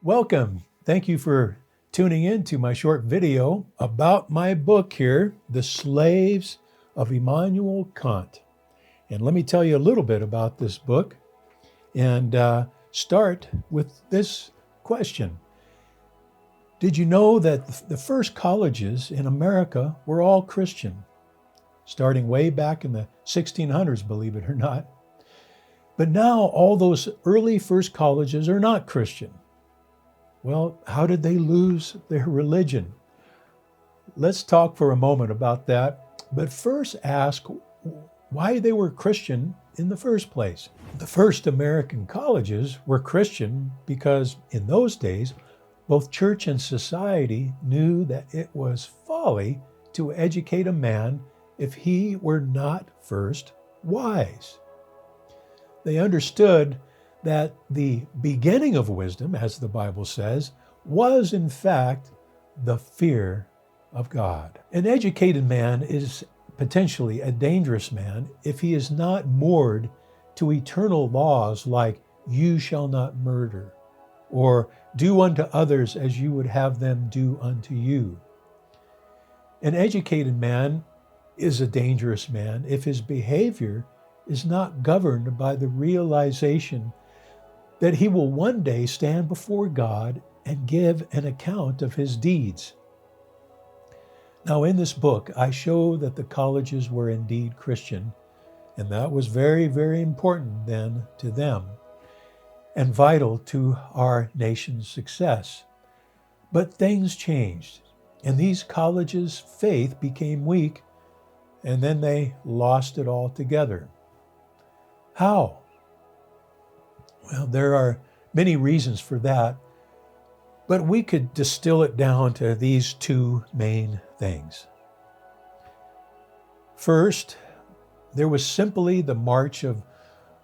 Welcome. Thank you for tuning in to my short video about my book here, The Slaves of Immanuel Kant. And let me tell you a little bit about this book and start with this question. Did you know that the first colleges in America were all Christian, starting way back in the 1600s, believe it or not? But now all those early first colleges are not Christian. Well, how did they lose their religion? Let's talk for a moment about that, but first ask why they were Christian in the first place. The first American colleges were Christian because in those days, both church and society knew that it was folly to educate a man if he were not first wise. They understood that the beginning of wisdom, as the Bible says, was in fact the fear of God. An educated man is potentially a dangerous man if he is not moored to eternal laws like you shall not murder or do unto others as you would have them do unto you. An educated man is a dangerous man if his behavior is not governed by the realization that he will one day stand before God and give an account of his deeds. Now, in this book, I show that the colleges were indeed Christian, and that was very, very important then to them and vital to our nation's success. But things changed, and these colleges' faith became weak, and then they lost it altogether. How? Well, there are many reasons for that, but we could distill it down to these two main things. First, there was simply the march of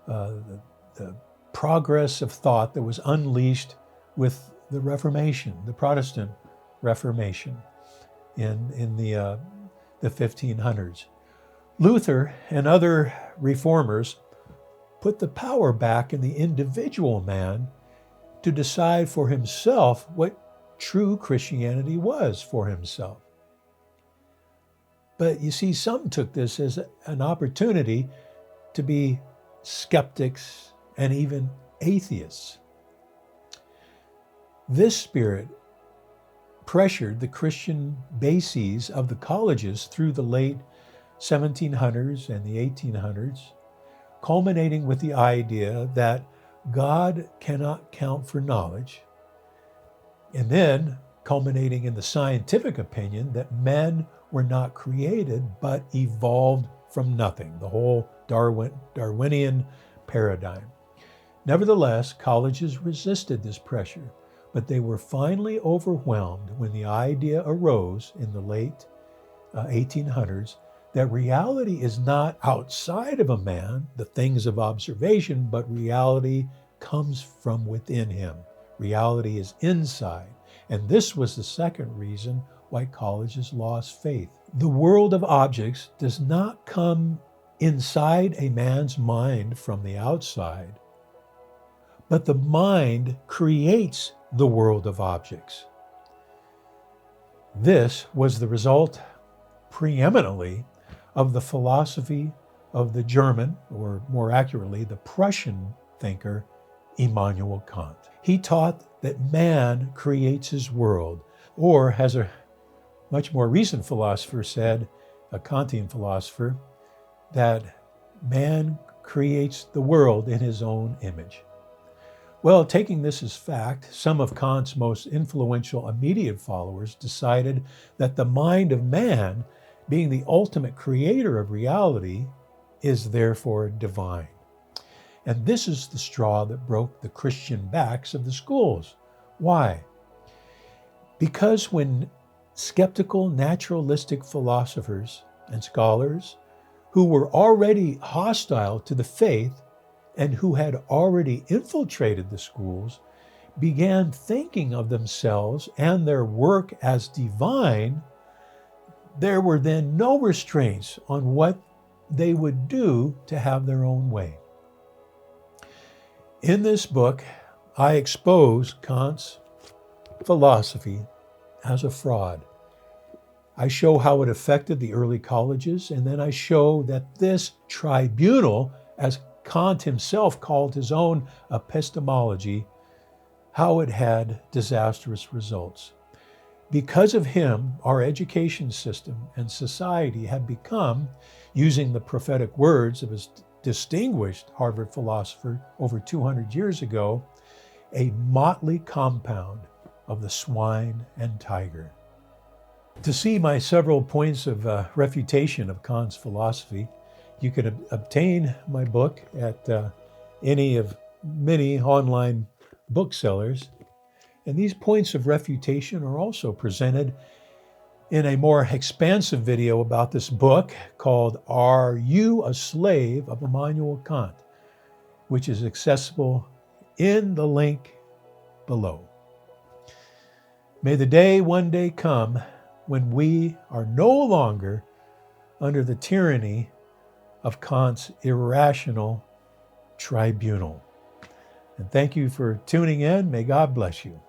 the progress of thought that was unleashed with the Reformation, the Protestant Reformation in the 1500s. Luther and other reformers put the power back in the individual man to decide for himself what true Christianity was for himself. But you see, some took this as an opportunity to be skeptics and even atheists. This spirit pressured the Christian bases of the colleges through the late 1700s and the 1800s, culminating with the idea that God cannot count for knowledge, and then culminating in the scientific opinion that men were not created but evolved from nothing, the whole Darwinian paradigm. Nevertheless, colleges resisted this pressure, but they were finally overwhelmed when the idea arose in the late 1800s that reality is not outside of a man, the things of observation, but reality comes from within him. Reality is inside. And this was the second reason why colleges lost faith. The world of objects does not come inside a man's mind from the outside, but the mind creates the world of objects. This was the result preeminently of the philosophy of the German, or more accurately, the Prussian thinker, Immanuel Kant. He taught that man creates his world, or as a much more recent philosopher said, a Kantian philosopher, that man creates the world in his own image. Well, taking this as fact, some of Kant's most influential immediate followers decided that the mind of man, being the ultimate creator of reality, is therefore divine. And this is the straw that broke the Christian backs of the schools. Why? Because when skeptical naturalistic philosophers and scholars who were already hostile to the faith and who had already infiltrated the schools began thinking of themselves and their work as divine, there were then no restraints on what they would do to have their own way. In this book, I expose Kant's philosophy as a fraud. I show how it affected the early colleges, and then I show that this tribunal, as Kant himself called his own epistemology, how it had disastrous results. Because of him, our education system and society have become, using the prophetic words of his distinguished Harvard philosopher over 200 years ago, a motley compound of the swine and tiger. To see my several points of refutation of Kant's philosophy, you can obtain my book at any of many online booksellers. And these points of refutation are also presented in a more expansive video about this book called Are You a Slave of Immanuel Kant?, which is accessible in the link below. May the day one day come when we are no longer under the tyranny of Kant's irrational tribunal. And thank you for tuning in. May God bless you.